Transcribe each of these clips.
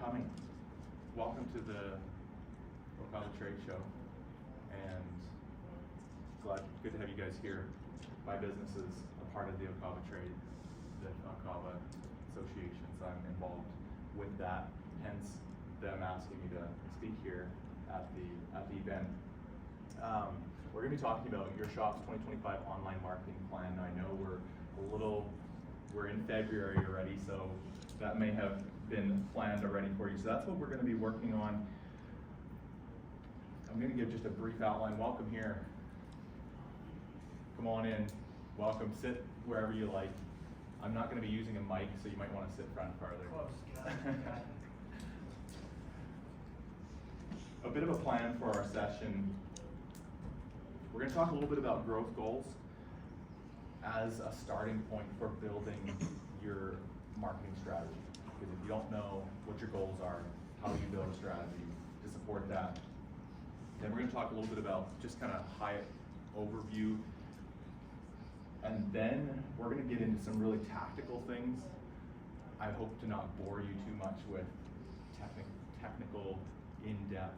coming. Welcome to the Oklahoma Auto Tradeshow, and good to have you guys here. My business is a part of the Oklahoma Trade, the Oklahoma Association, so I'm involved with that. Hence, them asking me to speak here at the event. We're going to be talking about your shop's 2025 online marketing plan. I know we're in February already, so that may have been planned already for you. So that's what we're going to be working on. I'm going to give just a brief outline. Welcome here. Come on in. Welcome. Sit wherever you like. I'm not going to be using a mic, so you might want to sit front farther. A bit of a plan for our session. We're going to talk a little bit about growth goals as a starting point for building your marketing strategy. Because if you don't know what your goals are, how do you build a strategy to support that? Then we're going to talk a little bit about just kind of high overview. And then we're going to get into some really tactical things. I hope to not bore you too much with technical, in-depth,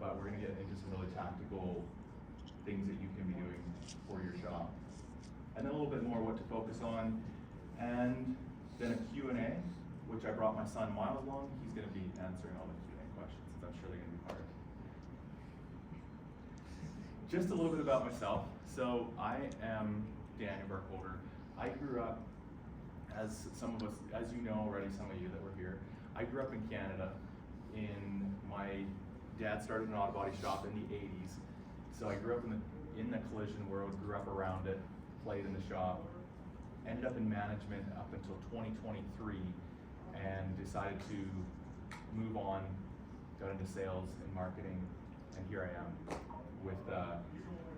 but we're going to get into some really tactical things that you can be doing for your shop. And then a little bit more what to focus on. And then a Q&A, which I brought my son Miles along. He's going to be answering all the Q&A questions, since I'm sure they're going to be hard. Just a little bit about myself. So I am Daniel Burkholder. I grew up, as some of us, as you know already, some of you that were here, I grew up in Canada. My dad started an auto body shop in the 80s. So I grew up in the collision world, grew up around it, played in the shop, ended up in management up until 2023, and decided to move on, got into sales and marketing, and here I am with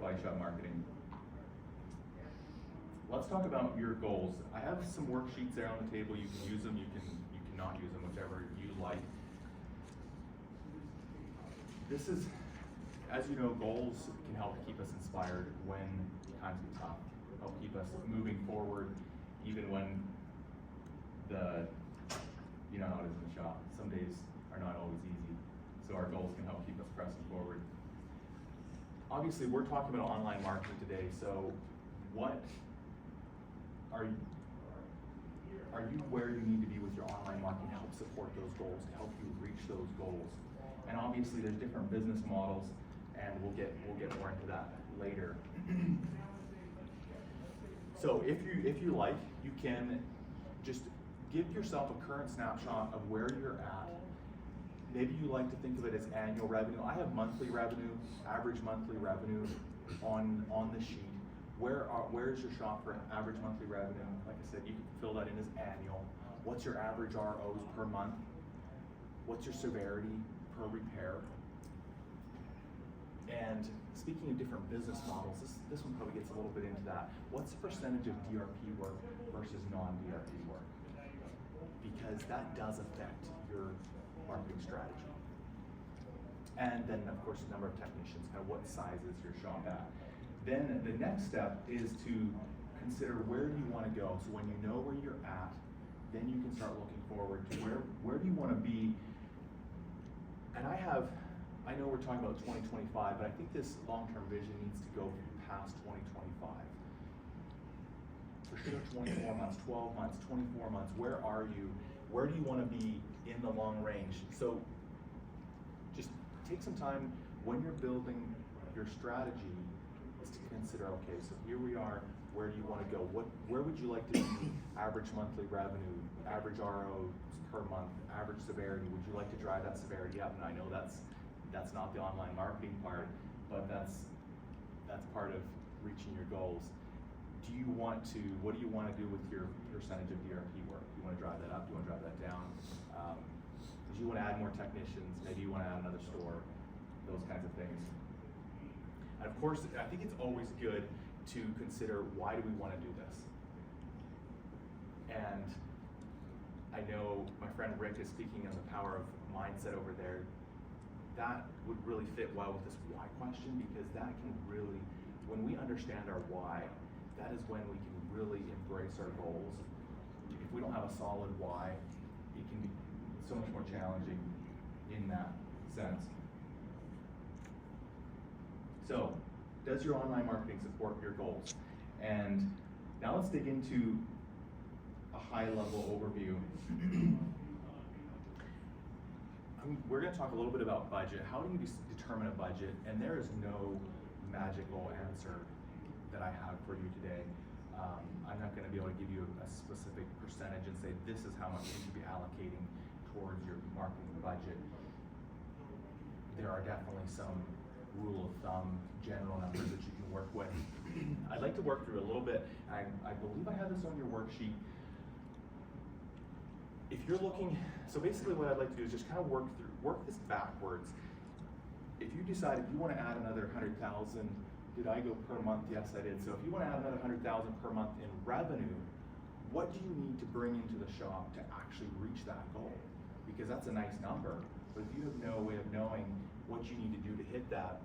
body shop marketing. Let's talk about your goals. I have some worksheets there on the table. You can use them, you cannot use them, whichever you like. This is, as you know, goals can help keep us inspired when times get tough, help keep us moving forward, even when you know how it is in the shop. Some days are not always easy, so our goals can help keep us pressing forward. Obviously, we're talking about online marketing today, so what are you where you need to be with your online marketing to help support those goals, to help you reach those goals? And obviously, there's different business models, and we'll get more into that later. So if you like, you can just give yourself a current snapshot of where you're at. Maybe you like to think of it as annual revenue. I have monthly revenue, average monthly revenue on the sheet. Where's your shop for average monthly revenue? Like I said, you can fill that in as annual. What's your average ROs per month? What's your severity per repair? And speaking of different business models, this one probably gets a little bit into that. What's the percentage of DRP work versus non-DRP work? Because that does affect your marketing strategy. And then, of course, the number of technicians, kind of what size is your shop at. Then the next step is to consider where do you want to go. So when you know where you're at, then you can start looking forward to where do you want to be. And I know we're talking about 2025, but I think this long-term vision needs to go past 2025. For sure, 24 months, 12 months, 24 months, where are you? Where do you want to be in the long range? So just take some time when you're building your strategy is to consider, okay, so here we are, where do you want to go? Where would you like to be? Average monthly revenue, average ROs per month, average severity. Would you like to drive that severity up? And I know that's not the online marketing part, but that's part of reaching your goals. What do you want to do with your percentage of DRP work? Do you want to drive that up? Do you want to drive that down? Do you want to add more technicians? Maybe you want to add another store, those kinds of things. And of course, I think it's always good to consider, why do we want to do this? And I know my friend Rick is speaking on the power of mindset over there. That would really fit well with this why question, because that can really, when we understand our why, that is when we can really embrace our goals. If we don't have a solid why, it can be so much more challenging in that sense. So, does your online marketing support your goals? And now let's dig into a high-level overview. We're going to talk a little bit about budget. How do you determine a budget? And there is no magical answer that I have for you today. I'm not going to be able to give you a specific percentage and say this is how much you should be allocating towards your marketing budget. There are definitely some rule of thumb, general numbers that you can work with. I'd like to work through a little bit. I believe I have this on your worksheet. If you're looking, so basically what I'd like to do is just kind of work this backwards. If you decide if you want to add another 100,000, did I go per month? Yes, I did. So if you want to add another 100,000 per month in revenue, what do you need to bring into the shop to actually reach that goal? Because that's a nice number, but if you have no way of knowing what you need to do to hit that.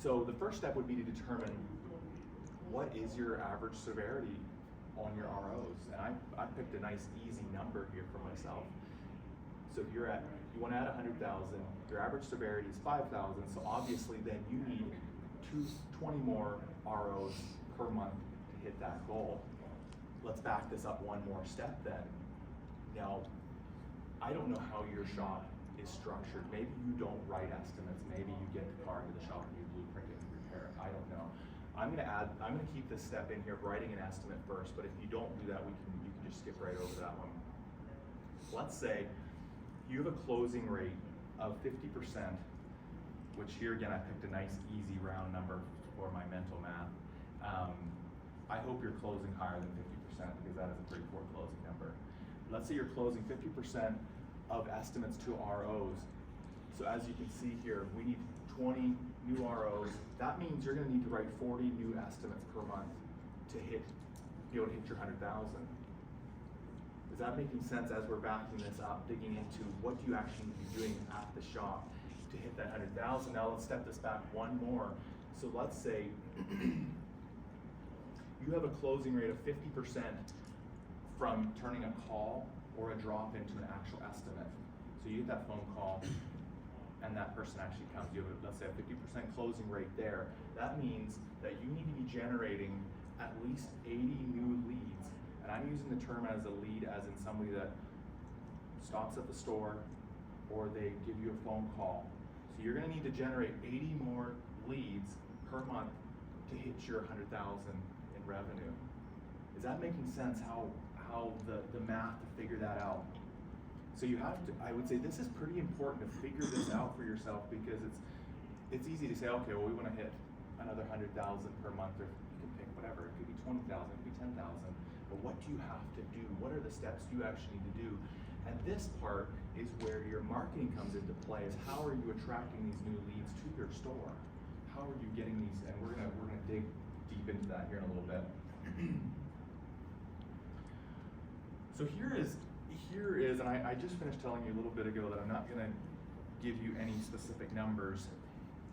So the first step would be to determine what is your average severity on your ROs. And I picked a nice easy number here for myself. So if you want to add 100,000, your average severity is 5,000, so obviously then you need 20 more ROs per month to hit that goal. Let's back this up one more step then. Now, I don't know how your shop is structured. Maybe you don't write estimates. Maybe you get the car into the shop and you blueprint it and repair it. I don't know. I'm gonna keep this step in here, writing an estimate first, but if you don't do that, you can just skip right over that one. Let's say you have a closing rate of 50%, which here again, I picked a nice easy round number for my mental math. I hope you're closing higher than 50% because that is a pretty poor closing number. Let's say you're closing 50% of estimates to ROs. So as you can see here, we need 20 new ROs. That means you're gonna need to write 40 new estimates per month to be able to hit your 100,000. Is that making sense as we're backing this up, digging into what do you actually need to be doing at the shop to hit that 100,000? Now let's step this back one more. So let's say you have a closing rate of 50% from turning a call or a drop into an actual estimate. So you get that phone call and that person actually comes. You have, let's say, a 50% closing rate there. That means that you need to be generating at least 80 new leads. And I'm using the term as a lead as in somebody that stops at the store or they give you a phone call. So you're gonna need to generate 80 more leads per month to hit your 100,000 in revenue. Is that making sense how the math to figure that out? So you have to, I would say this is pretty important to figure this out for yourself because it's easy to say, okay, well we wanna hit another 100,000 per month, or you can pick whatever, it could be 20,000, it could be 10,000. But what do you have to do? What are the steps you actually need to do? And this part is where your marketing comes into play, is how are you attracting these new leads to your store? How are you getting these, and we're gonna dig deep into that here in a little bit. So here is, and I just finished telling you a little bit ago that I'm not gonna give you any specific numbers.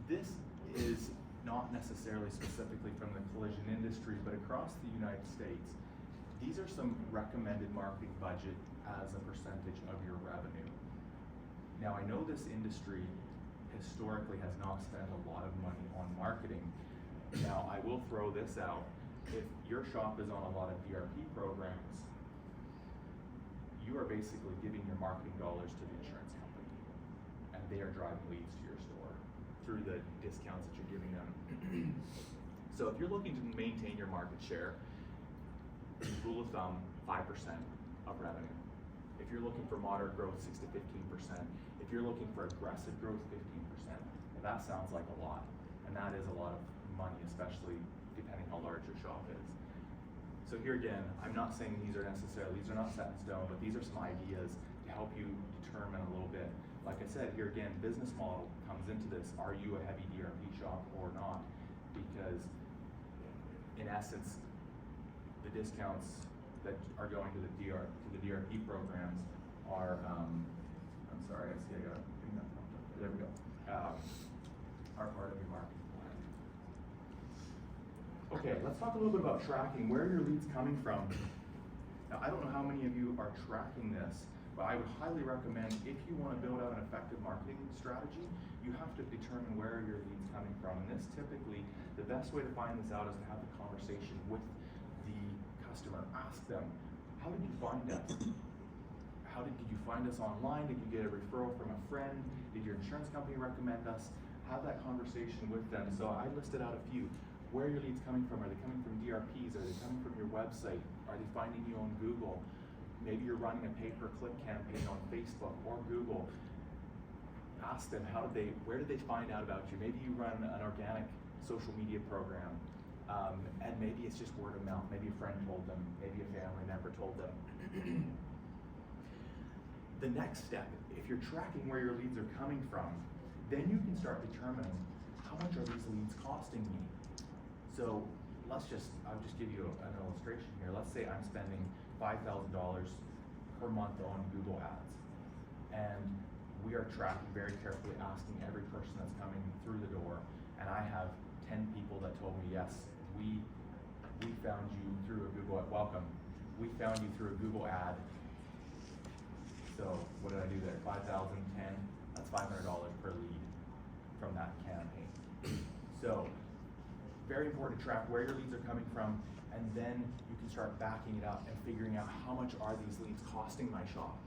This is not necessarily specifically from the collision industry, but across the United States. These are some recommended marketing budget as a percentage of your revenue. Now I know this industry historically has not spent a lot of money on marketing. Now I will throw this out. If your shop is on a lot of DRP programs, you are basically giving your marketing dollars to the insurance company, and they are driving leads to your store through the discounts that you're giving them. So if you're looking to maintain your market share, rule of thumb, 5% of revenue. If you're looking for moderate growth, 6 to 15%. If you're looking for aggressive growth, 15%. Well, that sounds like a lot, and that is a lot of money, especially depending how large your shop is. So here again, I'm not saying these are not set in stone, but these are some ideas to help you determine a little bit. Like I said, here again, business model comes into this. Are you a heavy DRP shop or not? Because in essence, the discounts that are going to the DRP programs are, I'm sorry, I see I got there we go, are part of your marketing plan. Okay, let's talk a little bit about tracking. Where are your leads coming from? Now, I don't know how many of you are tracking this, But I would highly recommend, if you want to build out an effective marketing strategy, you have to determine where your lead's coming from. And this typically, the best way to find this out is to have a conversation with the customer. Ask them, how did you find us? Did you find us online? Did you get a referral from a friend? Did your insurance company recommend us? Have that conversation with them. So I listed out a few. Where are your leads coming from? Are they coming from DRPs? Are they coming from your website? Are they finding you on Google? Maybe you're running a pay-per-click campaign on Facebook or Google. Ask them, where did they find out about you? Maybe you run an organic social media program, and maybe it's just word of mouth. Maybe a friend told them, maybe a family member told them. The next step, if you're tracking where your leads are coming from, then you can start determining how much are these leads costing me. So I'll just give you an illustration here. Let's say I'm spending $5,000 per month on Google Ads, and we are tracking very carefully, asking every person that's coming through the door, and I have 10 people that told me, yes, we found you through a Google ad. Welcome. We found you through a Google ad. So what did I do there? 5,000, 10, that's $500 per lead from that campaign. So very important to track where your leads are coming from, and then you can start backing it up and figuring out how much are these leads costing my shop.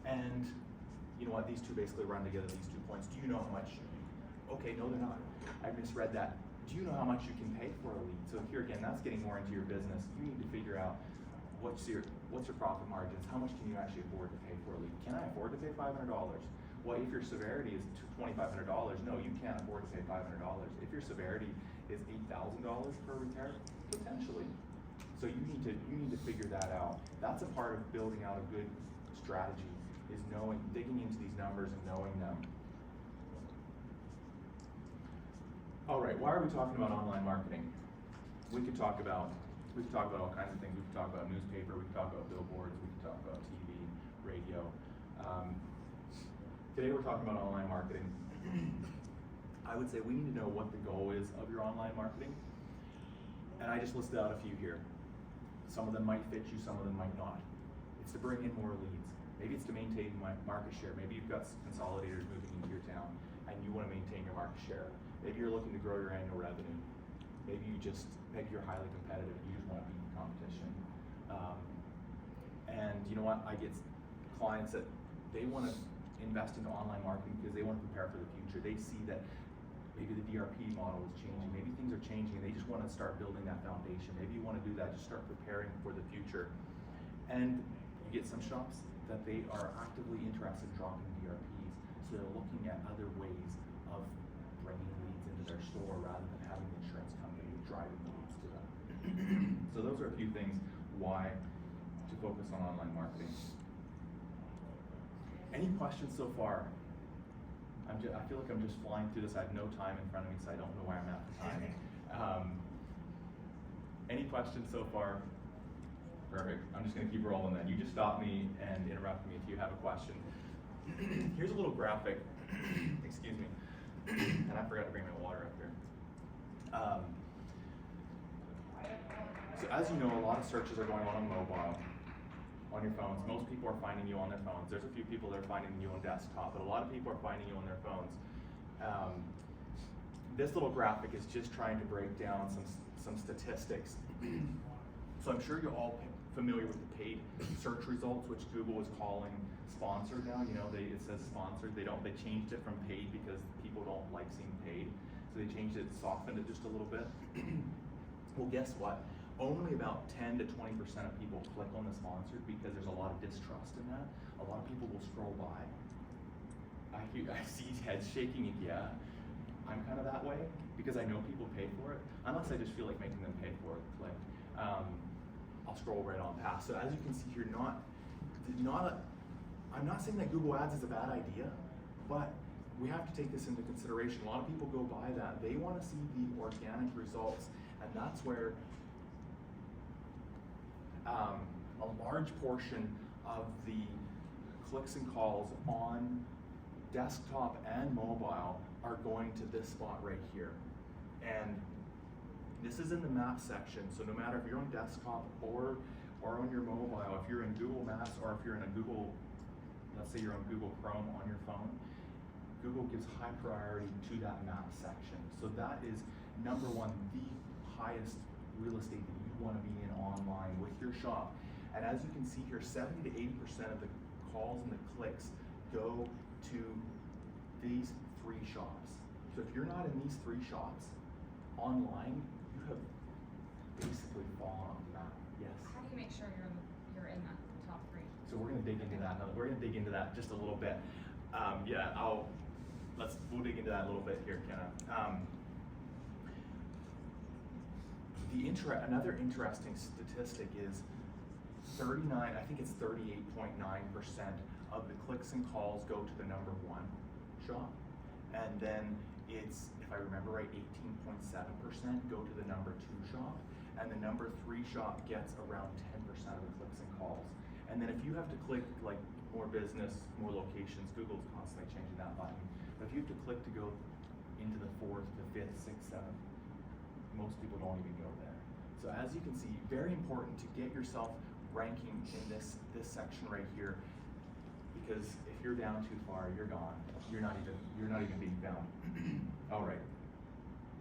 And you know what, these two basically run together, these 2 points. Do you know how much? Okay, no, they're not. I misread that. Do you know how much you can pay for a lead? So here again, that's getting more into your business. You need to figure out what's your profit margins, how much can you actually afford to pay for a lead? Can I afford to pay $500? Well, if your severity is $2,500, no, you can't afford to pay $500. If your severity is $8,000 per repair, potentially. So you need to figure that out. That's a part of building out a good strategy, is digging into these numbers and knowing them. All right, why are we talking about online marketing? We could talk about all kinds of things. We could talk about newspaper, we could talk about billboards, we could talk about TV, radio. Today we're talking about online marketing. I would say we need to know what the goal is of your online marketing. And I just listed out a few here. Some of them might fit you, some of them might not. It's to bring in more leads. Maybe it's to maintain market share. Maybe you've got consolidators moving into your town and you want to maintain your market share. Maybe you're looking to grow your annual revenue. Maybe you're highly competitive and you just want to beat the competition. And you know what, I get clients that they want to invest into online marketing because they want to prepare for the future. They see that maybe the DRP model is changing, maybe things are changing, and they just want to start building that foundation. Maybe you want to do that, just start preparing for the future. And you get some shops that they are actively interested in dropping DRPs, so they're looking at other ways of bringing leads into their store rather than having the insurance company driving leads to them. So those are a few things why to focus on online marketing. Any questions so far? I feel like I'm just flying through this. I have no time in front of me, so I don't know where I'm at for time. Any questions so far? Perfect. I'm just going to keep rolling then. You just stop me and interrupt me if you have a question. Here's a little graphic. Excuse me. And I forgot to bring my water up here. So as you know, a lot of searches are going on mobile, on your phones. Most people are finding you on their phones. There's a few people that are finding you on desktop, but a lot of people are finding you on their phones. This little graphic is just trying to break down some statistics. So I'm sure you're all familiar with the paid search results, which Google is calling sponsored now. You know, it says sponsored. They changed it from paid because people don't like seeing paid. So they changed it, softened it just a little bit. Well, guess what? Only about 10 to 20% of people click on the sponsored because there's a lot of distrust in that. A lot of people will scroll by. I see heads shaking. Yeah, I'm kind of that way because I know people pay for it. Unless I just feel like making them pay for it. Like, I'll scroll right on past. So as you can see here, I'm not saying that Google Ads is a bad idea, but we have to take this into consideration. A lot of people go by that. They want to see the organic results, and that's where a large portion of the clicks and calls on desktop and mobile are going to this spot right here. And this is in the map section, so no matter if you're on desktop or or on your mobile, if you're in Google Maps, or if you're in a Google, let's say you're on Google Chrome on your phone, Google gives high priority to that map section. So that is number one, the highest real estate that you want to be in online with your shop. And as you can see here, 70 to 80% of the calls and the clicks go to these 3 shops. So if you're not in these 3 shops online, you have basically fallen off the map. Yes. How do you make sure you're in that top 3? So we're going to dig into that. We're going to dig into that just a little bit. We'll dig into that a little bit here, Kenna. Another interesting statistic is 38.9% of the clicks and calls go to the number 1 shop, and then it's, if I remember right, 18.7% go to the number 2 shop, and the number 3 shop gets around 10% of the clicks and calls. And then if you have to click like more business, more locations, Google's constantly changing that button. But if you have to click to go into the 4th, the 5th, 6th, 7th, most people don't even go there. So as you can see, very important to get yourself ranking in this section right here, because if you're down too far, you're gone. You're not even being found. All right,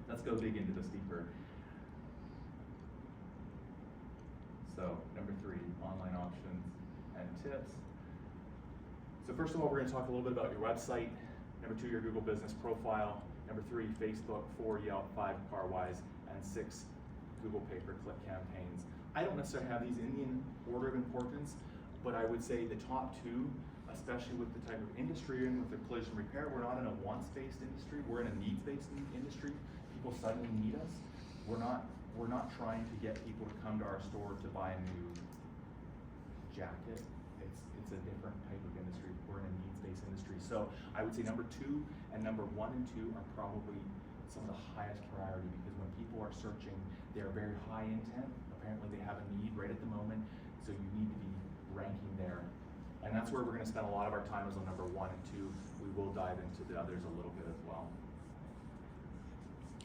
let's go dig into this deeper. So number 3, online options and tips. So first of all, we're going to talk a little bit about your website. Number 2, your Google business profile. Number 3, Facebook. 4, Yelp. 5, CarWise. And 6, Google pay-per-click campaigns. I don't necessarily have these in the order of importance, but I would say the top 2, especially with the type of industry and with the collision repair, we're not in a wants-based industry, we're in a needs-based industry. People suddenly need us. We're not trying to get people to come to our store to buy a new jacket. It's a different type of industry. We're in a needs-based industry. So I would say number 2 and number 1 and 2 are probably some of the highest priority, because when people are searching, they're very high intent. Apparently they have a need right at the moment, so you need to be ranking there. And that's where we're going to spend a lot of our time, is on number 1 and 2. We will dive into the others a little bit as well.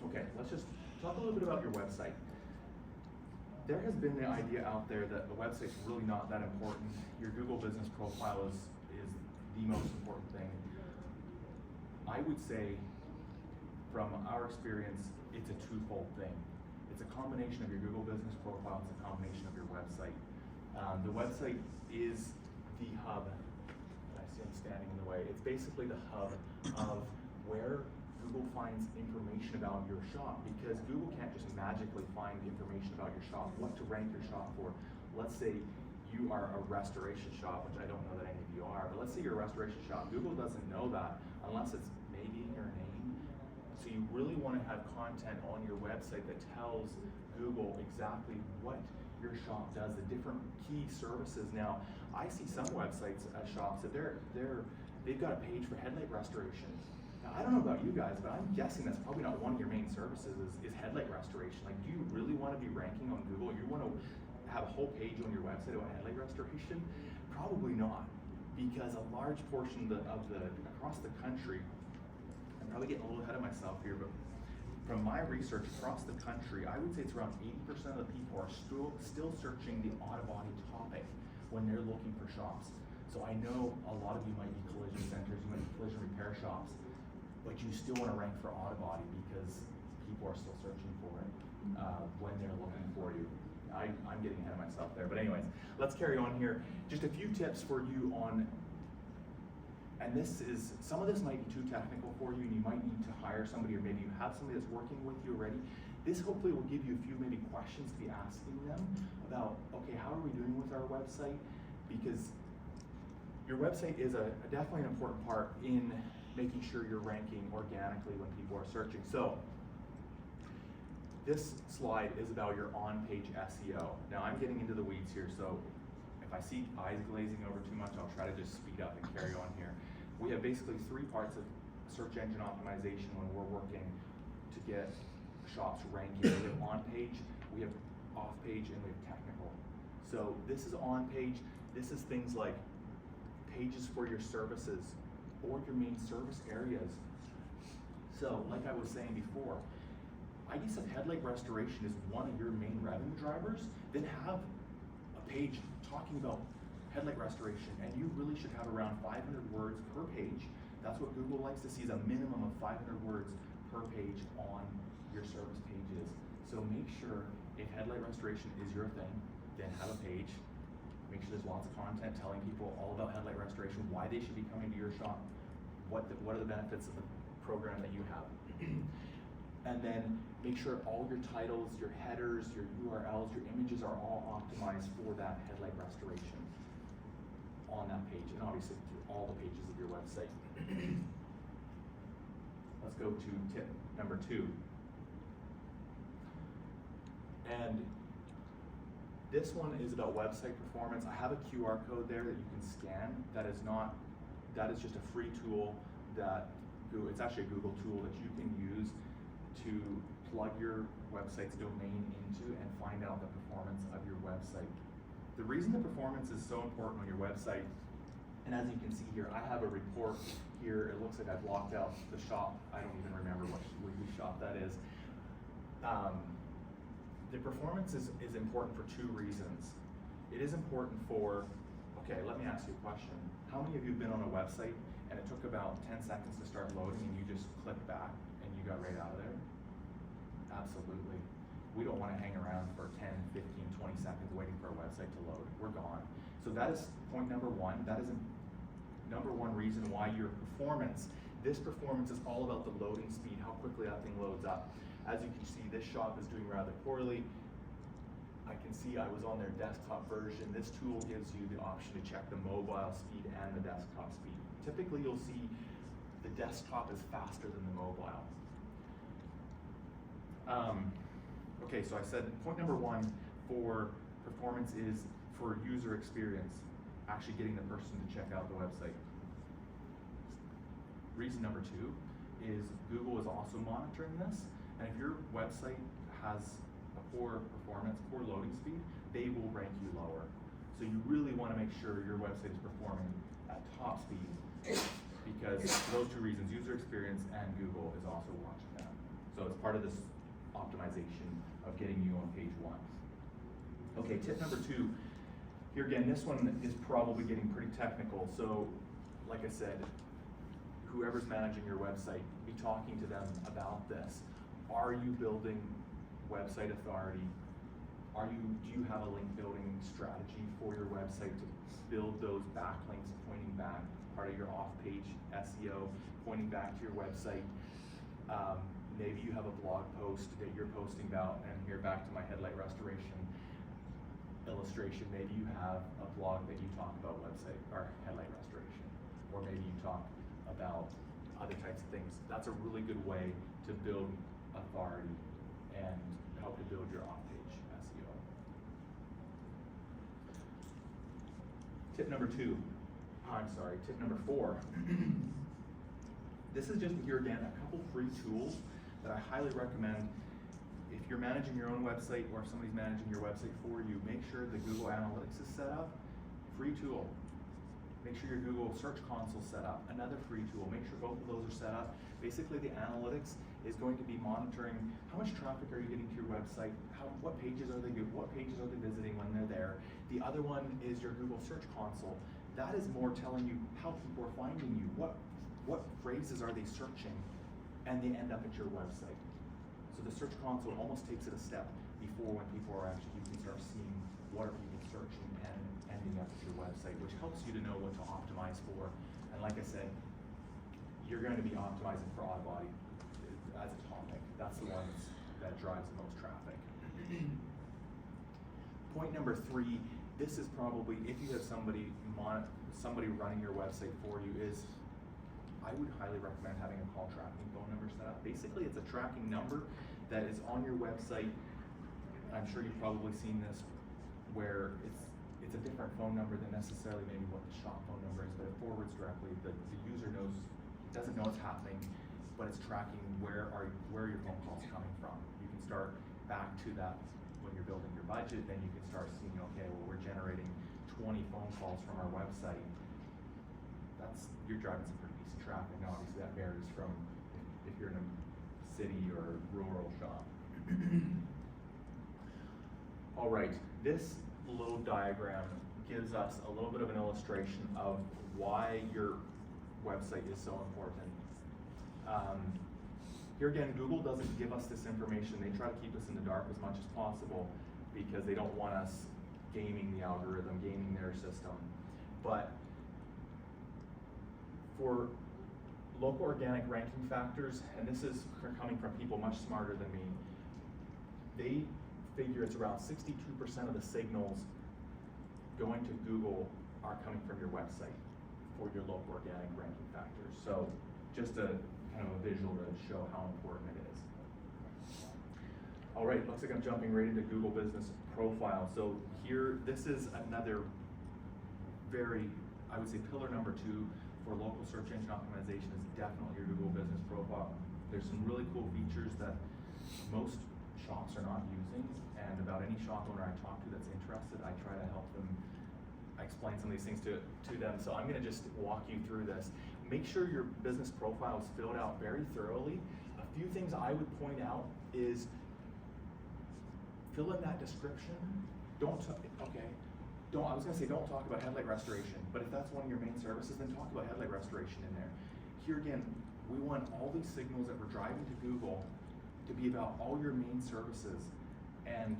Okay, let's just talk a little bit about your website. There has been the idea out there that the website's really not that important. Your Google business profile is the most important thing. I would say, from our experience, it's a twofold thing. It's a combination of your Google business profile, it's a combination of your website. The website is the hub. I see I'm standing in the way. It's basically the hub of where Google finds information about your shop, because Google can't just magically find the information about your shop, what to rank your shop for. Let's say you are a restoration shop, which I don't know that any of you are, but let's say you're a restoration shop. Google doesn't know that unless it's maybe in your name. So you really want to have content on your website that tells Google exactly what your shop does, the different key services. Now, I see some websites, shops, that they've got a page for headlight restoration. Now, I don't know about you guys, but I'm guessing that's probably not one of your main services is headlight restoration. Like, do you really want to be ranking on Google? You want to have a whole page on your website about headlight restoration? Probably not, because a large portion across the country, I'm probably getting a little ahead of myself here, but from my research across the country, I would say it's around 80% of the people are still searching the auto body topic when they're looking for shops. So I know a lot of you might be collision centers, you might be collision repair shops, but you still want to rank for auto body because people are still searching for it when they're looking for you. I'm getting ahead of myself there, but anyways, let's carry on here. Just a few tips for you on, and some of this might be too technical for you, and you might need to hire somebody, or maybe you have somebody that's working with you already. This hopefully will give you a few maybe questions to be asking them about, okay, how are we doing with our website? Because your website is definitely an important part in making sure you're ranking organically when people are searching. So this slide is about your on-page SEO. Now I'm getting into the weeds here, so if I see eyes glazing over too much, I'll try to just speed up and carry on here. We have basically 3 parts of search engine optimization when we're working to get shops ranking. We have on-page, we have off-page, and we have technical. So this is on-page. This is things like pages for your services or your main service areas. So like I was saying before, I guess if headlight restoration is one of your main revenue drivers, then have a page talking about headlight restoration, and you really should have around 500 words per page. That's what Google likes to see, is a minimum of 500 words per page on your service pages. So make sure, if headlight restoration is your thing, then have a page. Make sure there's lots of content telling people all about headlight restoration, why they should be coming to your shop, what are the benefits of the program that you have. And then make sure all your titles, your headers, your URLs, your images are all optimized for that headlight restoration on that page, and obviously through all the pages of your website. Let's go to tip number 2. And this one is about website performance. I have a QR code there that you can scan. That is just a free tool that it's actually a Google tool that you can use to plug your website's domain into and find out the performance of your website. The reason the performance is so important on your website, and as you can see here, I have a report here. It looks like I've locked out the shop. I don't even remember which shop that is. The performance is important for 2 reasons. It is important for, okay, let me ask you a question. How many of you have been on a website and it took about 10 seconds to start loading and you just clicked back and you got right out of there? Absolutely. We don't want to hang around for 10, 15, 20 seconds waiting for a website to load. We're gone. So that is point number 1. That is number 1 reason why your performance, this performance is all about the loading speed, how quickly that thing loads up. As you can see, this shop is doing rather poorly. I can see I was on their desktop version. This tool gives you the option to check the mobile speed and the desktop speed. Typically, you'll see the desktop is faster than the mobile. Okay, so I said point number 1 for performance is for user experience, actually getting the person to check out the website. Reason number 2 is Google is also monitoring this, and if your website has a poor performance, poor loading speed, they will rank you lower. So you really want to make sure your website is performing at top speed, because those 2 reasons, user experience and Google is also watching that. So it's part of this optimization of getting you on page 1. Okay, tip number 2. Here again, this one is probably getting pretty technical. So, like I said, whoever's managing your website, be talking to them about this. Are you building website authority? Do you have a link building strategy for your website to build those backlinks pointing back, part of your off-page SEO, pointing back to your website? Maybe you have a blog post that you're posting about, and here back to my headlight restoration illustration, maybe you have a blog that you talk about website or headlight restoration, or maybe you talk about other types of things. That's a really good way to build authority and help to build your off-page SEO. Tip number 4. This is just, here again, a couple free tools that I highly recommend. If you're managing your own website, or if somebody's managing your website for you, make sure the Google Analytics is set up. Free tool. Make sure your Google Search Console is set up. Another free tool. Make sure both of those are set up. Basically, the analytics is going to be monitoring how much traffic are you getting to your website, what pages are they visiting when they're there. The other one is your Google Search Console. That is more telling you how people are finding you, what phrases are they searching, and they end up at your website. So the Search Console almost takes it a step before when people are actually, you can start seeing what are people searching and ending up at your website, which helps you to know what to optimize for. And like I said, you're going to be optimizing for auto body as a topic. That's the one that drives the most traffic. Point number 3, this is probably, if you have somebody running your website for you, is I would highly recommend having a call tracking phone number set up. Basically, it's a tracking number that is on your website. I'm sure you've probably seen this, where it's a different phone number than necessarily maybe what the shop phone number is, but it forwards directly. The user doesn't know what's happening, but it's tracking where your phone calls coming from. You can start back to that when you're building your budget. Then you can start seeing, okay, well, we're generating 20 phone calls from our website. You're driving some pretty decent traffic. Now, obviously, that varies from if you're in a city or rural shop. All right, this little diagram gives us a little bit of an illustration of why your website is so important. Here again, Google doesn't give us this information. They try to keep us in the dark as much as possible because they don't want us gaming the algorithm, gaming their system. But for local organic ranking factors, and this is coming from people much smarter than me, they figure it's around 62% of the signals going to Google are coming from your website for your local organic ranking factors. So just a kind of a visual to show how important it is. All right, looks like I'm jumping right into Google Business Profile. So here, this is another very, I would say pillar number 2 for local search engine optimization is definitely your Google Business Profile. There's some really cool features that most shops are not using, and about any shop owner I talk to that's interested, I try to help them explain some of these things to them. So I'm gonna just walk you through this. Make sure your business profile is filled out very thoroughly. A few things I would point out is fill in that description. I was gonna say don't talk about headlight restoration, but if that's one of your main services, then talk about headlight restoration in there. Here again, we want all these signals that we're driving to Google to be about all your main services. And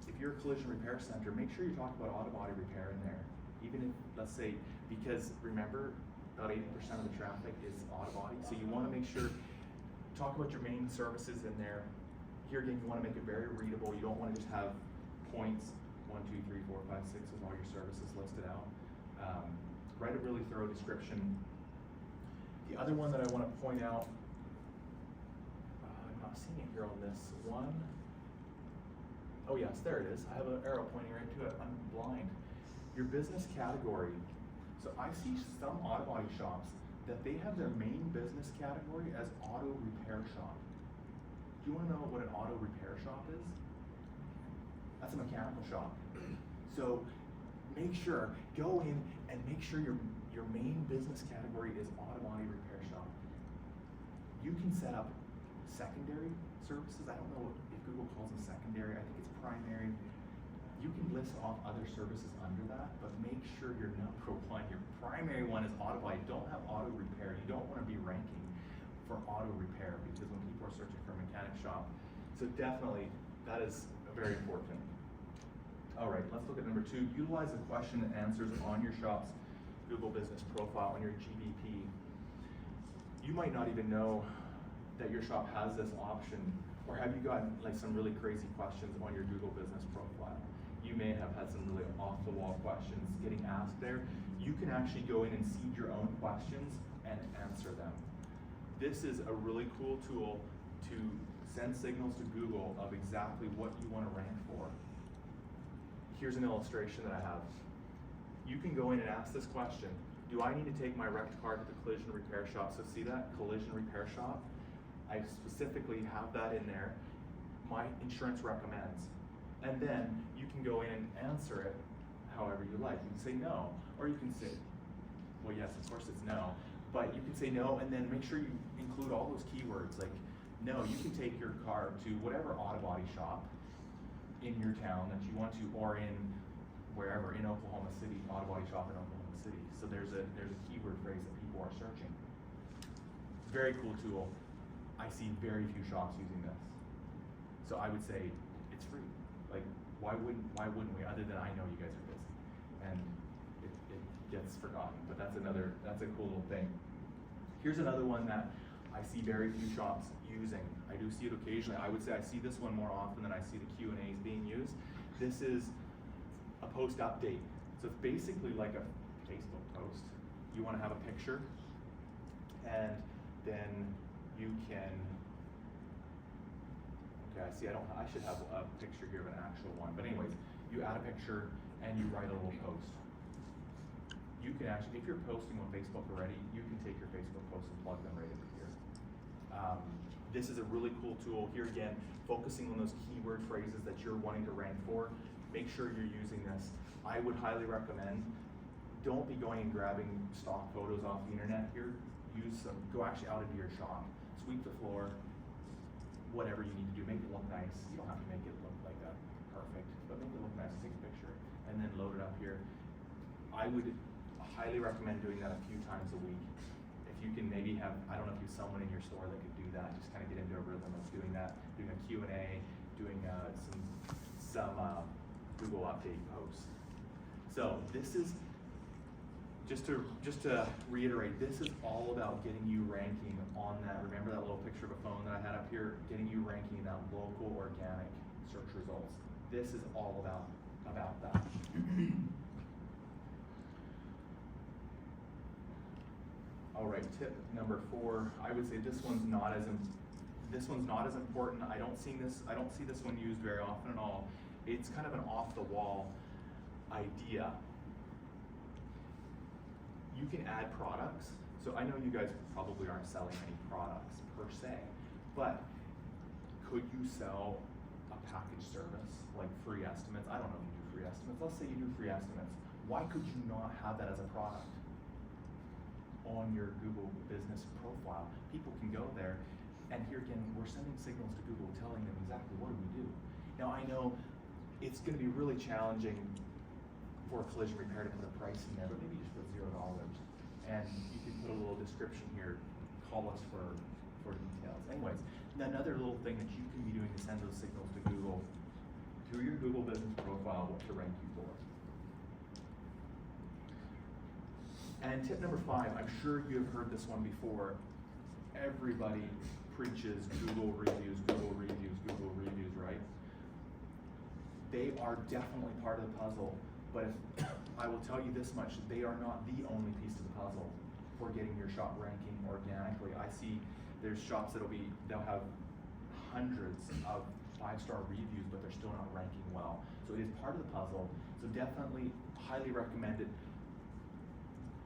if you're a collision repair center, make sure you talk about auto body repair in there. Even if, let's say, because remember, about 80% of the traffic is auto body, so you wanna make sure, talk about your main services in there. Here again, you wanna make it very readable. You don't wanna just have points, 1, 2, 3, 4, 5, 6 of all your services listed out. Write a really thorough description. The other one that I wanna point out, I'm not seeing it here on this one. Oh yes, there it is. I have an arrow pointing right to it. I'm blind. Your business category. So I see some auto body shops that they have their main business category as auto repair shop. Do you want to know what an auto repair shop is? That's a mechanical shop. So make sure, go in and make sure your main business category is auto body repair shop. You can set up secondary services. I don't know if Google calls them secondary. I think it's primary. You can list off other services under that, but make sure your number one, your primary one is auto body. Don't have auto repair. You don't want to be ranking for auto repair because when people are searching for a mechanic shop. So definitely, that is very important. All right, let's look at number 2. Utilize the question and answers on your shop's Google Business Profile on your GBP. You might not even know that your shop has this option, or have you gotten like some really crazy questions on your Google Business Profile? You may have had some really off-the-wall questions getting asked there. You can actually go in and seed your own questions and answer them. This is a really cool tool to send signals to Google of exactly what you want to rank for. Here's an illustration that I have. You can go in and ask this question: do I need to take my wrecked car to the collision repair shop? So see that, collision repair shop? I specifically have that in there. My insurance recommends. And then you can go in and answer it however you like. You can say no, or you can say, well, yes, of course it's no, but you can say no, and then make sure you include all those keywords. Like, no, you can take your car to whatever auto body shop in your town that you want to, or in wherever, in Oklahoma City, auto body shop in Oklahoma City. So there's a keyword phrase that people are searching. Very cool tool. I see very few shops using this. So I would say it's free. Like, why wouldn't we, other than I know you guys are busy and it gets forgotten, but that's a cool little thing. Here's another one that I see very few shops using. I do see it occasionally. I would say I see this one more often than I see the Q&As being used. This is a post update. So it's basically like a Facebook post. You want to have a picture, and then you can, okay, I should have a picture here of an actual one, but anyways, you add a picture and you write a little post. You can actually, if you're posting on Facebook already, you can take your Facebook posts and plug them right into here. This is a really cool tool. Here again, focusing on those keyword phrases that you're wanting to rank for. Make sure you're using this. I would highly recommend, don't be going and grabbing stock photos off the internet here. Go actually out into your shop, sweep the floor, whatever you need to do, make it look nice. You don't have to make it look like perfect, but make it look nice. Take a picture and and then load it up here. I would highly recommend doing that a few times a week. If you can maybe have, I don't know if you have someone in your store that could do that, just kind of get into a rhythm of doing that, doing a Q&A, doing some Google update posts. So this is, just to reiterate, this is all about getting you ranking on that. Remember that little picture of a phone that I had up here? Getting you ranking in that local organic search results. This is all about that. All right, tip number 4. I would say this one's not as important. I don't see this one used very often at all. It's kind of an off-the-wall idea. You can add products. So I know you guys probably aren't selling any products per se, but could you sell a package service like free estimates? I don't know if you do free estimates. Let's say you do free estimates. Why could you not have that as a product on your Google business profile? People can go there, and here again, we're sending signals to Google telling them exactly what do we do. Now I know it's going to be really challenging for a collision repair to put a price in there, but maybe just put $0. And you can put a little description here, call us for details. Anyways, another little thing that you can be doing to send those signals to Google through your Google business profile, what to rank you for. And tip number 5, I'm sure you have heard this one before. Everybody preaches Google reviews, right? They are definitely part of the puzzle, but I will tell you this much, they are not the only piece of the puzzle for getting your shop ranking organically. I see there's shops they'll have hundreds of 5-star reviews, but they're still not ranking well. So it is part of the puzzle. So definitely highly recommend it.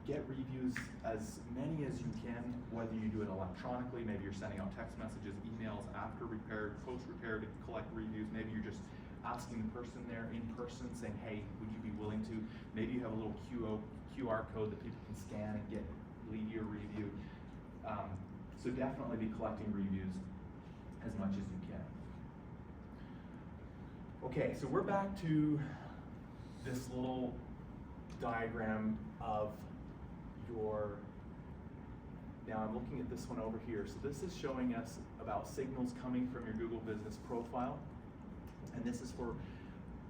Get reviews, as many as you can, whether you do it electronically, maybe you're sending out text messages, emails after repair, post-repair to collect reviews, maybe you're just asking the person there in person saying, hey, would you be willing to? Maybe you have a little QR code that people can scan and leave your review. So definitely be collecting reviews as much as you can. Okay, so we're back to this little diagram of now I'm looking at this one over here. So this is showing us about signals coming from your Google business profile. And this is for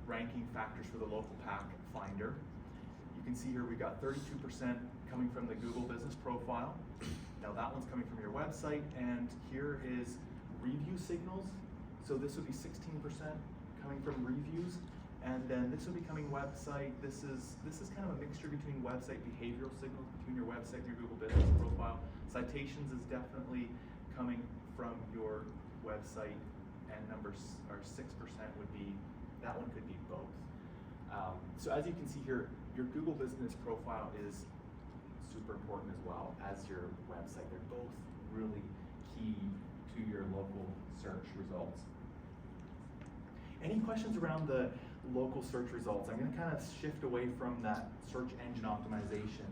ranking factors for the local pack finder. You can see here we got 32% coming from the Google business profile. Now that one's coming from your website, and here is review signals. So this would be 16% coming from reviews, and then this would be coming website. This is kind of a mixture between website behavioral signals between your website and your Google business profile. Citations is definitely coming from your website, and 6% would be, that one could be both. So as you can see here, your Google business profile is super important as well as your website. They're both really key to your local search results. Any questions around the local search results? I'm going to kind of shift away from that search engine optimization,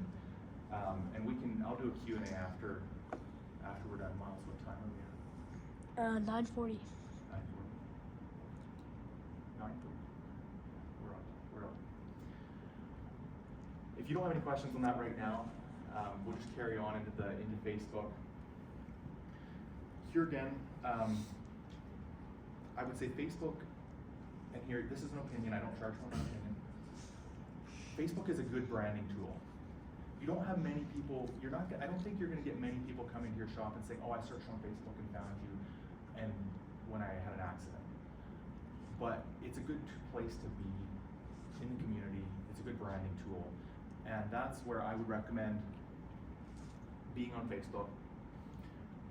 and I'll do a Q&A after we're done. Miles, what time are we at? 9:40. 9:40. We're up. If you don't have any questions on that right now, we'll just carry on into Facebook. Here again, I would say Facebook, and here, this is an opinion, I don't charge for my opinion. Facebook is a good branding tool. You don't have many people, I don't think you're gonna get many people coming to your shop and saying, oh, I searched on Facebook and found you, and when I had an accident. But it's a good place to be in the community. It's a good branding tool. And that's where I would recommend being on Facebook.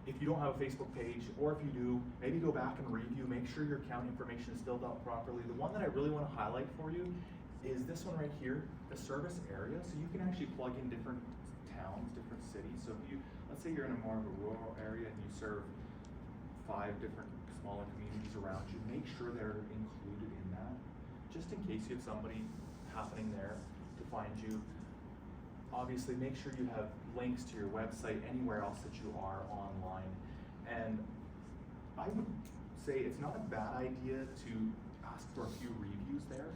If you don't have a Facebook page, or if you do, maybe go back and review, make sure your account information is filled out properly. The one that I really want to highlight for you is this one right here, the service area. So you can actually plug in different towns, different cities. So if let's say you're in a more of a rural area and you serve 5 different smaller communities around you, make sure they're included in that, just in case you have somebody happening there to find you. Obviously, make sure you have links to your website anywhere else that you are online. And I would say it's not a bad idea to ask for a few reviews there.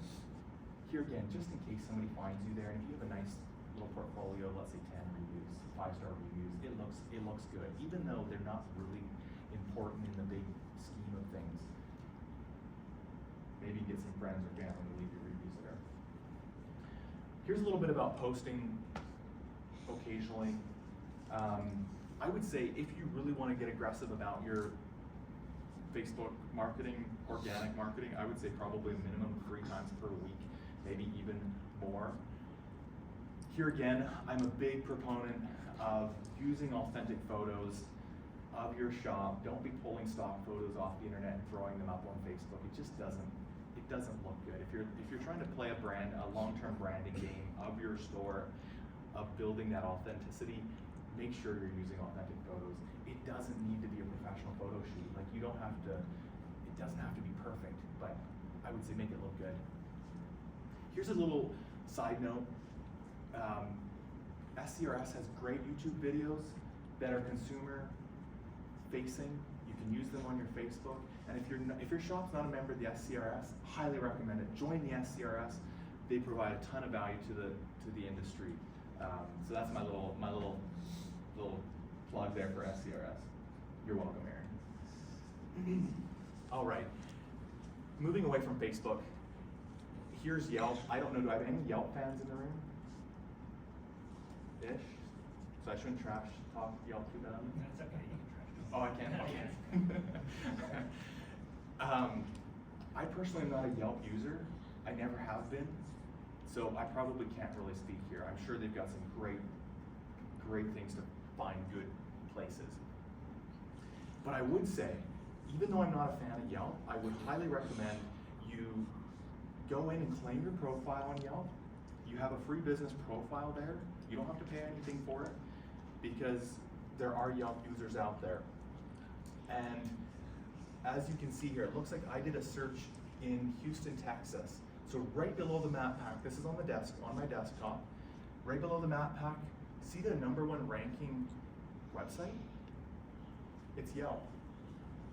here again, just in case somebody finds you there, and if you have a nice little portfolio, let's say 10 reviews, 5-star reviews, it looks good, even though they're not really important in the big scheme of things. Maybe get some friends or family to leave your reviews there. Here's a little bit about posting occasionally. I would say if you really want to get aggressive about your Facebook marketing, organic marketing, I would say probably a minimum of 3 times per week, maybe even more. Here again, I'm a big proponent of using authentic photos of your shop. Don't be pulling stock photos off the internet and throwing them up on Facebook. It just doesn't look good. If you're trying to play a long-term branding game of your store, of building that authenticity, make sure you're using authentic photos. It doesn't need to be a professional photo shoot. Like, it doesn't have to be perfect, but I would say make it look good. Here's a little side note. SCRS has great YouTube videos that are consumer facing. You can use them on your Facebook. And if your shop's not a member of the SCRS, highly recommend it. Join the SCRS. They provide a ton of value to the industry. So that's my little plug there for SCRS. You're welcome, Aaron. All right. Moving away from Facebook, here's Yelp. I don't know, do I have any Yelp fans in the room? Ish? So I shouldn't trash talk Yelp too bad? That's okay, you can trash. Oh, I can? Okay. I personally am not a Yelp user. I never have been. So I probably can't really speak here. I'm sure they've got some great things to find good places. But I would say, even though I'm not a fan of Yelp, I would highly recommend you go in and claim your profile on Yelp. You have a free business profile there. You don't have to pay anything for it, because there are Yelp users out there. And as you can see here, it looks like I did a search in Houston, Texas. So right below the map pack, this is on my desktop, right below the map pack, see the #1 ranking website? It's Yelp.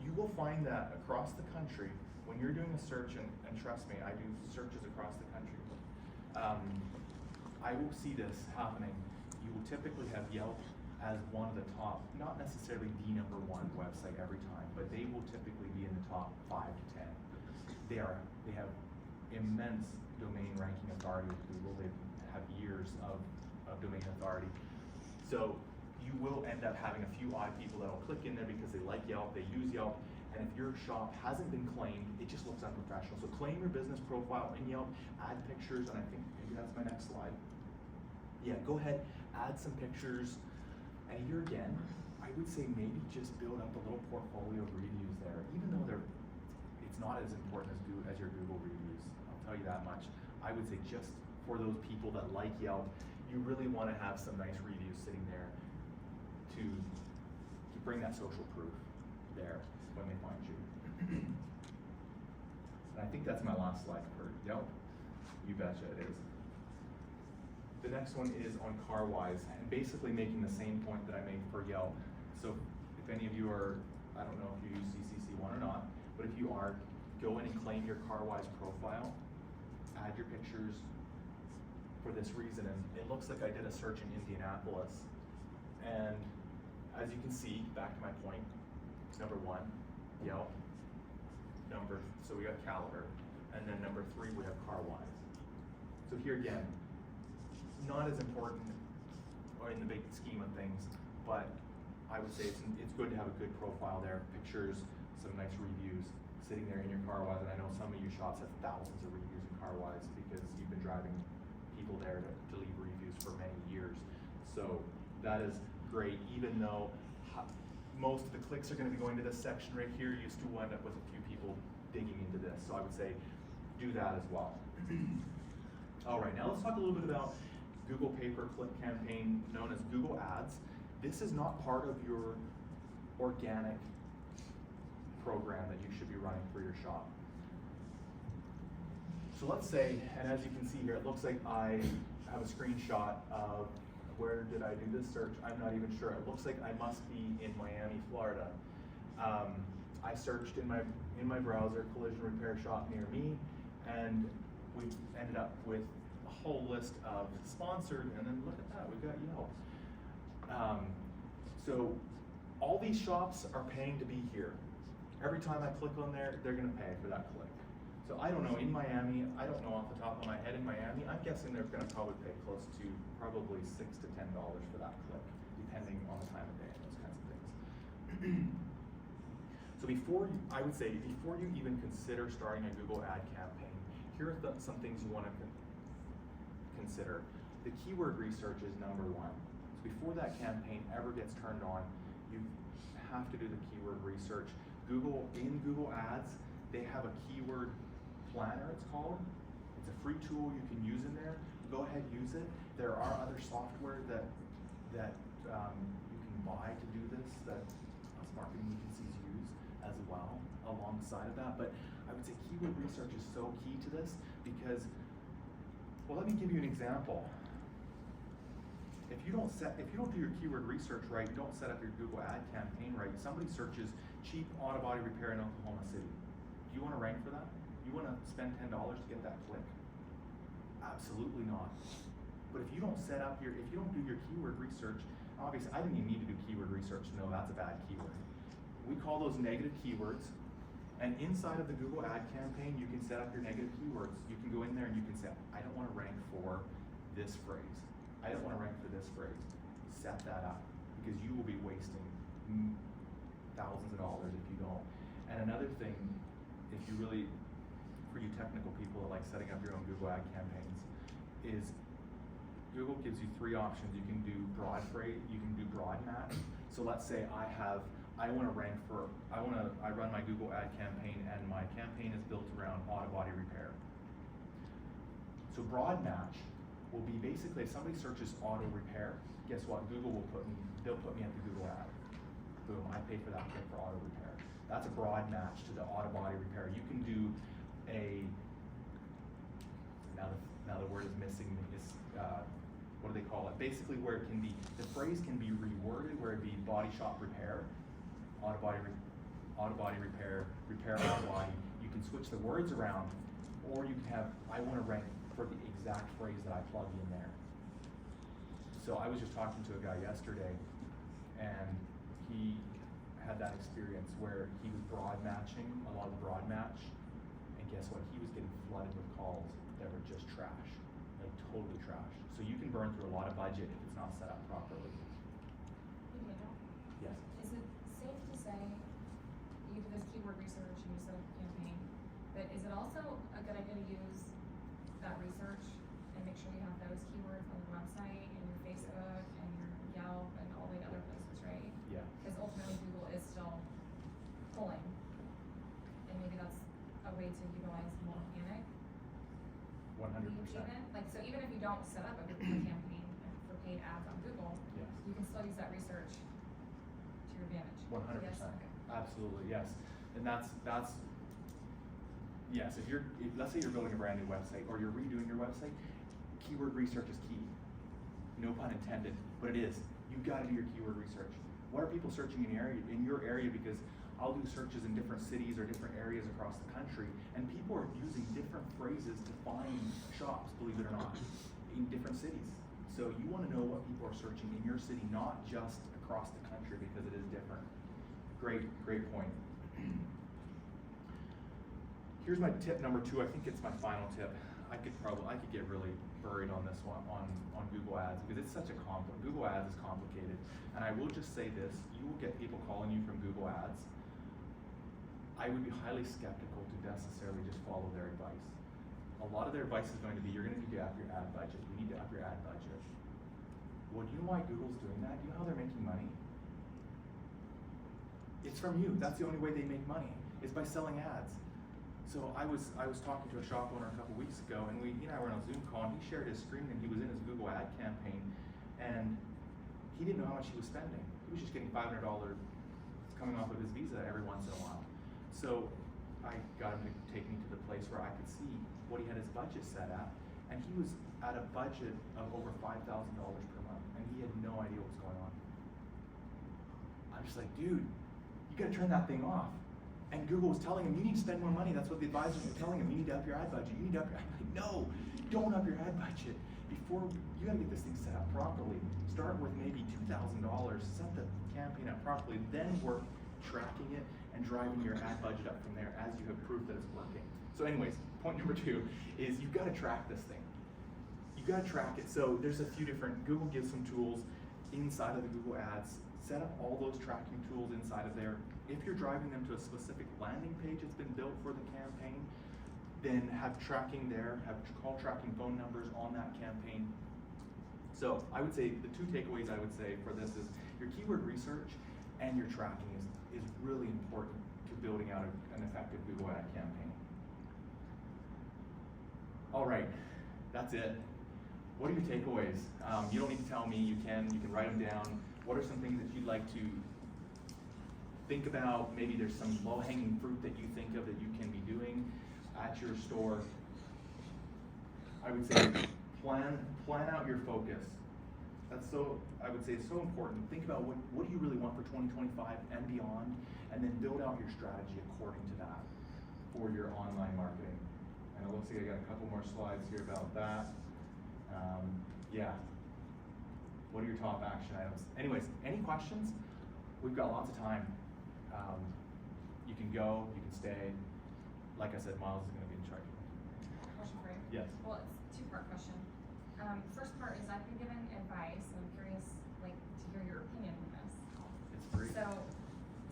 You will find that across the country, when you're doing a search, and trust me, I do searches across the country, I will see this happening. You will typically have Yelp as one of the top, not necessarily the #1 website every time, but they will typically be in the top 5 to 10. They have immense domain ranking authority with Google. They have years of domain authority. So you will end up having a few odd people that will click in there because they like Yelp, they use Yelp, and if your shop hasn't been claimed, it just looks unprofessional. So claim your business profile in Yelp, add pictures, and I think maybe that's my next slide. Yeah, go ahead, add some pictures, and here again, I would say maybe just build up a little portfolio of reviews there, even though it's not as important as your Google reviews. I'll tell you that much. I would say just for those people that like Yelp, you really want to have some nice reviews sitting there to bring that social proof there when they find you. And I think that's my last slide for Yelp. You betcha it is. The next one is on CarWise, and basically making the same point that I made for Yelp. So if any of you are, I don't know if you use CCC1 or not, but if you are, go in and claim your CarWise profile, add your pictures for this reason. And it looks like I did a search in Indianapolis, and as you can see, back to my point, #1, Yelp. So we got Caliber, and then #3 we have CarWise. So here again, not as important or in the big scheme of things, but I would say it's good to have a good profile there, pictures, some nice reviews sitting there in your CarWise. And I know some of your shops have thousands of reviews in CarWise because you've been driving people there to leave reviews for many years. So that is great, even though most of the clicks are going to be going to this section right here. You still wind up with a few people digging into this. So I would say do that as well. All right, now let's talk a little bit about Google pay-per-click campaign known as Google Ads. This is not part of your organic program that you should be running for your shop. So let's say, and as you can see here, it looks like I have a screenshot of where did I do this search? I'm not even sure. It looks like I must be in Miami, Florida. I searched in my browser collision repair shop near me, and we ended up with a whole list of sponsored, and then look at that, we got Yelp. So all these shops are paying to be here. Every time I click on there, they're gonna pay for that click. So I don't know, in Miami, I don't know off the top of my head, in Miami, I'm guessing they're gonna probably pay close to probably $6 to $10 for that click, depending on the time of day and those kinds of things. So I would say, before you even consider starting a Google ad campaign, here are some things you wanna consider. The keyword research is number one. So before that campaign ever gets turned on, you have to do the keyword research. In Google Ads, they have a keyword planner, it's called. It's a free tool you can use in there. Go ahead, use it. There are other software that you can buy to do this, that us marketing agencies use as well alongside of that. But I would say keyword research is so key to this because, well, let me give you an example. If you don't do your keyword research right, you don't set up your Google ad campaign right, somebody searches cheap auto body repair in Oklahoma City. Do you want to rank for that? You want to spend $10 to get that click? Absolutely not. But if you don't do your keyword research, obviously I didn't even need to do keyword research to know that's a bad keyword. We call those negative keywords, and inside of the Google ad campaign, you can set up your negative keywords. You can go in there and you can say, I don't want to rank for this phrase. I don't want to rank for this phrase. Set that up, because you will be wasting thousands of dollars if you don't. And another thing, if you really, for you technical people that like setting up your own Google ad campaigns, is Google gives you three options. You can do broad phrase, you can do broad match. So let's say I run my Google ad campaign and my campaign is built around auto body repair. So broad match will be basically if somebody searches auto repair, guess what? They'll put me at the Google ad. Boom, I pay for that click for auto repair. That's a broad match to the auto body repair. You can do now the word is missing, what do they call it? Basically where it can be, the phrase can be reworded where it be body shop repair, auto body repair, repair auto body. You can switch the words around, or you can have, I want to rank for the exact phrase that I plug in there. So I was just talking to a guy yesterday, and he had that experience where he was broad matching, a lot of broad match, and guess what? He was getting flooded with calls that were just trash, like totally trash. So you can burn through a lot of budget if it's not set up properly. Yes. Is it safe to say you do this keyword research and you set up a campaign, but is it also a good idea to use that research and make sure you have those keywords on the website and your Facebook and your Yelp and all the other places, right? Yeah. Because ultimately Google is still pulling, and maybe that's a way to utilize more organic 100%. leads even. Like, so even if you don't set up a Google campaign for paid ads on Google, Yes. you can still use that research to your advantage. 100%. Yes? Okay. Absolutely, yes. And that's yes. Let's say you're building a brand new website or you're redoing your website, keyword research is key. No pun intended, but it is. You've got to do your keyword research. What are people searching in your area? Because I'll do searches in different cities or different areas across the country, and people are using different phrases to find shops, believe it or not, in different cities. So you want to know what people are searching in your city, not just across the country, because it is different. Great point. Here's my tip number 2. I think it's my final tip. I could get really buried on this one on Google Ads because it's such a Google Ads is complicated. And I will just say this: you will get people calling you from Google Ads. I would be highly skeptical to necessarily just follow their advice. A lot of their advice is going to be, you're going to need to up your ad budget. You need to up your ad budget. Well, do you know why Google's doing that? Do you know how they're making money? It's from you. That's the only way they make money, is by selling ads. So I was talking to a shop owner a couple weeks ago, and he and I were on a Zoom call, and he shared his screen, and he was in his Google ad campaign, and he didn't know how much he was spending. He was just getting $500 coming off of his Visa every once in a while. So I got him to take me to the place where I could see what he had his budget set at, and he was at a budget of over $5,000 per month, and he had no idea what was going on. I'm just like, dude, you gotta turn that thing off. And Google was telling him, you need to spend more money. That's what the advisors were telling him. You need to up your ad budget. You need to up your ad budget. No, don't up your ad budget. Before, you gotta get this thing set up properly. Start with maybe $2,000, set the campaign up properly, then work tracking it and driving your ad budget up from there as you have proof that it's working. So anyways, point number 2 is you've gotta track this thing. You gotta track it. So there's a few different, Google gives some tools inside of the Google Ads. Set up all those tracking tools inside of there. If you're driving them to a specific landing page that's been built for the campaign, then have tracking there, have call tracking phone numbers on that campaign. So I would say the 2 takeaways I would say for this is your keyword research and your tracking is really important to building out an effective Google ad campaign. All right, that's it. What are your takeaways? You don't need to tell me, you can write them down. What are some things that you'd like to think about? Maybe there's some low-hanging fruit that you think of that you can be doing at your store. I would say plan out your focus. That's I would say it's so important. Think about what do you really want for 2025 and beyond, and then build out your strategy according to that for your online marketing. And it looks like I got a couple more slides here about that. Yeah. What are your top action items? Anyways, any questions? We've got lots of time. You can go, you can stay. Like I said, Miles is going to be in charge. Question for you. Yes. Well, it's a 2-part question. First part is I've been given advice, and I'm curious, like, to hear your opinion on this. It's free. So,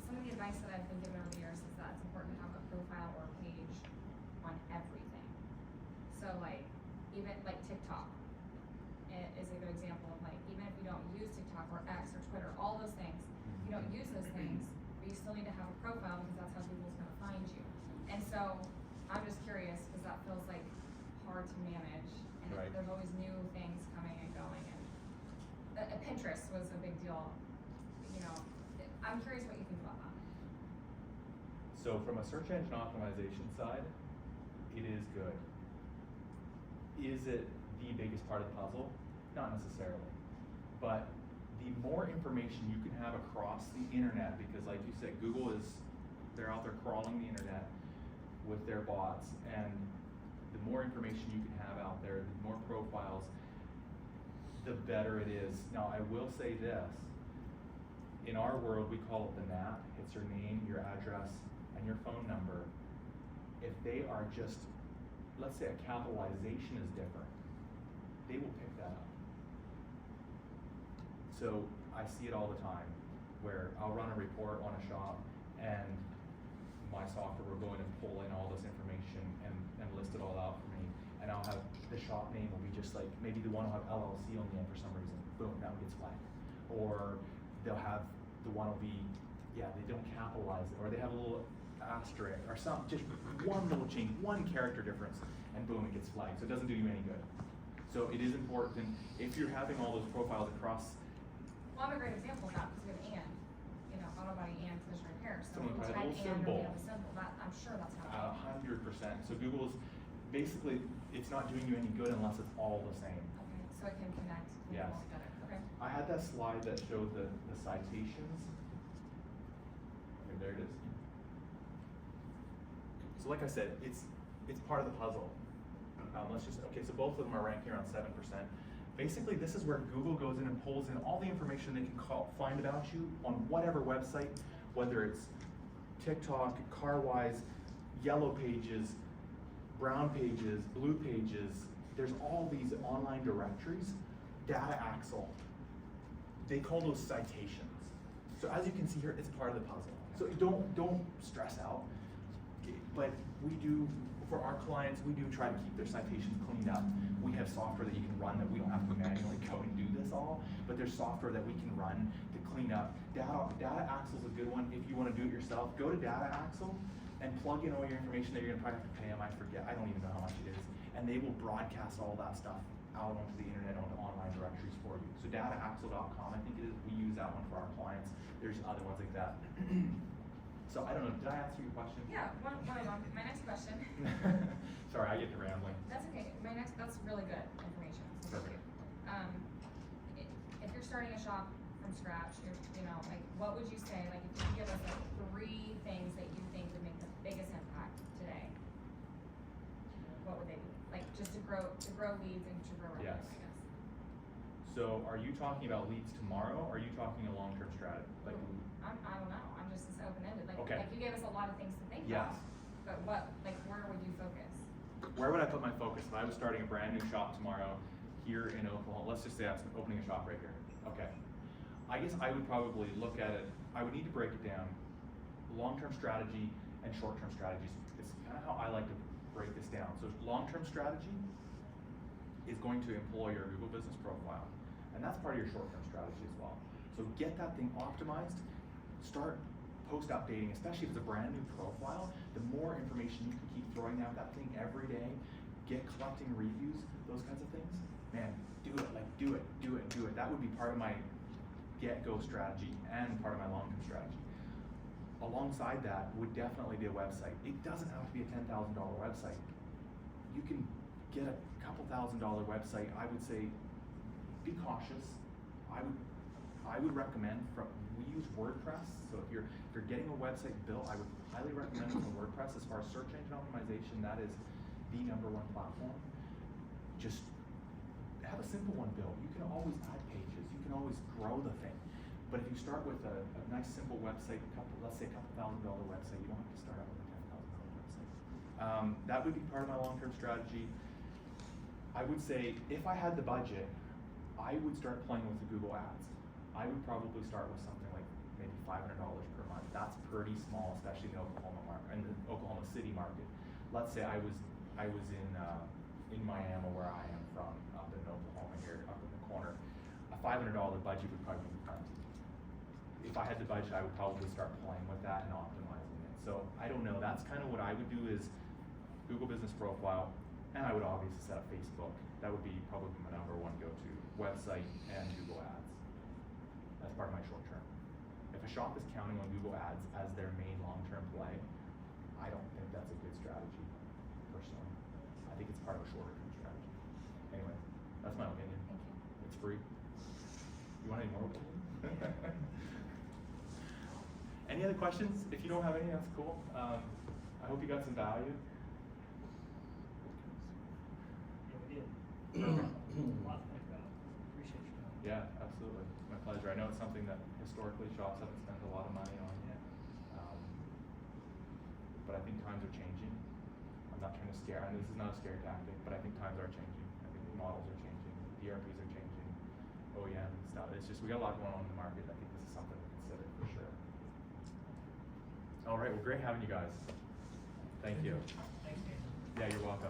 some of the advice that I've been given over the years is that it's important to have a profile or a page on everything. So, like, even like TikTok is a good example of, like, even if you don't use TikTok or X or Twitter, all those things, you don't use those things, but you still need to have a profile because that's how Google's going to find you. And so I'm just curious because that feels like hard to manage, and Right. there's always new things coming and going. And Pinterest was a big deal. You know, I'm curious what you think about that. So from a search engine optimization side, it is good. Is it the biggest part of the puzzle? Not necessarily. But the more information you can have across the internet, because like you said, they're out there crawling the internet with their bots, and the more information you can have out there, the more profiles, the better it is. Now I will say this, in our world we call it the NAP. It's your name, your address, and your phone number. If they are just, let's say a capitalization is different, they will pick that up. So I see it all the time where I'll run a report on a shop and my software will go in and pull in all this information and list it all out for me. And I'll have the shop name will be just like, maybe the one will have LLC on the end for some reason. Boom, that one gets flagged. Or they'll have, the one will be, yeah, they don't capitalize it, or they have a little asterisk or something, just one little change, one character difference, and boom, it gets flagged. So it doesn't do you any good. So it is important, if you're having all those profiles across. Well, I'm a great example of that because we have Ann, you know, Auto Body Ann Collision Repair. So Someone we put a type little Ann or symbol. we have a symbol. I'm sure that's how. 100%. So Google's basically, it's not doing you any good unless it's all the same. Okay, so it can connect Yes. all together. Okay. I had that slide that showed the citations. Okay, there it is. So like I said, it's part of the puzzle. Okay, so both of them are ranking around 7%. Basically, this is where Google goes in and pulls in all the information they can find about you on whatever website, whether it's TikTok, CarWise, Yellow Pages, Brown Pages, Blue Pages. There's all these online directories. Data Axle. They call those citations. So as you can see here, it's part of the puzzle. So don't stress out. But we do, for our clients, we do try to keep their citations cleaned up. We have software that you can run that we don't have to manually go and do this all, but there's software that we can run to clean up. Data Axle is a good one. If you want to do it yourself, go to Data Axle and plug in all your information that you're going to probably have to pay them. I forget, I don't even know how much it is. And they will broadcast all that stuff out onto the internet, onto online directories for you. So dataaxle.com, I think it is, we use that one for our clients. There's other ones like that. So I don't know, did I answer your question? Yeah, one of them. My next question. Sorry, I get to rambling. That's okay. That's really good information. So thank you. If you're starting a shop from scratch, like, what would you say, like, if you could give us like 3 things that you think would make the biggest impact today, what would they be? Like, just to grow leads and to grow revenue, Yes. I guess. So are you talking about leads tomorrow, or are you talking a long-term strategy? Like, I don't know, I'm just open-ended, like, Okay. like you gave us a lot of things to think Yes. about, but what, like, where would you focus? where would I put my focus? If I was starting a brand new shop tomorrow here in Oklahoma, let's just say I'm opening a shop right here. Okay. I guess I would probably look at it, I would need to break it down. Long-term strategy and short-term strategies. It's kind of how I like to break this down. So long-term strategy is going to employ your Google business profile. And that's part of your short-term strategy as well. So get that thing optimized, start post updating, especially if it's a brand new profile. The more information you can keep throwing at that thing every day, get collecting reviews, those kinds of things, man, do it, like do it. That would be part of my get-go strategy and part of my long-term strategy. Alongside that would definitely be a website. It doesn't have to be a $10,000 website. You can get a couple $1,000 website. I would say be cautious. I would recommend we use WordPress. So if you're getting a website built, I would highly recommend it from WordPress. As far as search engine optimization, that is the #1 platform. Just have a simple one built. You can always add pages. You can always grow the thing. But if you start with a nice simple website, let's say a couple $1,000 website, you don't have to start out with a $10,000 website. That would be part of my long-term strategy. I would say if I had the budget, I would start playing with the Google Ads. I would probably start with something like maybe $500 per month. That's pretty small, especially in the Oklahoma City market. Let's say I was in Miami, where I am from, up in Oklahoma here, up in the corner. A $500 budget would probably be plenty. If I had the budget, I would probably start playing with that and optimizing it. So I don't know. That's kind of what I would do is Google business profile, and I would obviously set up Facebook. That would be probably my #1 go-to. Website and Google Ads. That's part of my short term. If a shop is counting on Google Ads as their main long-term play, I don't think that's a good strategy, personally. I think it's part of a shorter term strategy. Anyway, that's my opinion. Thank you. It's free. You want any more opinion? Any other questions? If you don't have any, that's cool. I hope you got some value. Yeah, we did. A lot to think about. Appreciate your time. Yeah, absolutely. My pleasure. I know it's something that historically shops haven't spent a lot of money on yet. But I think times are changing. I'm not trying to scare, and this is not a scare tactic, but I think times are changing. I think models are changing, DRPs are changing, OEM stuff. It's just, we got a lot going on in the market. I think this is something to consider for sure. All right, well, great having you guys. Thank you. Thanks, Dan. Yeah, you're welcome.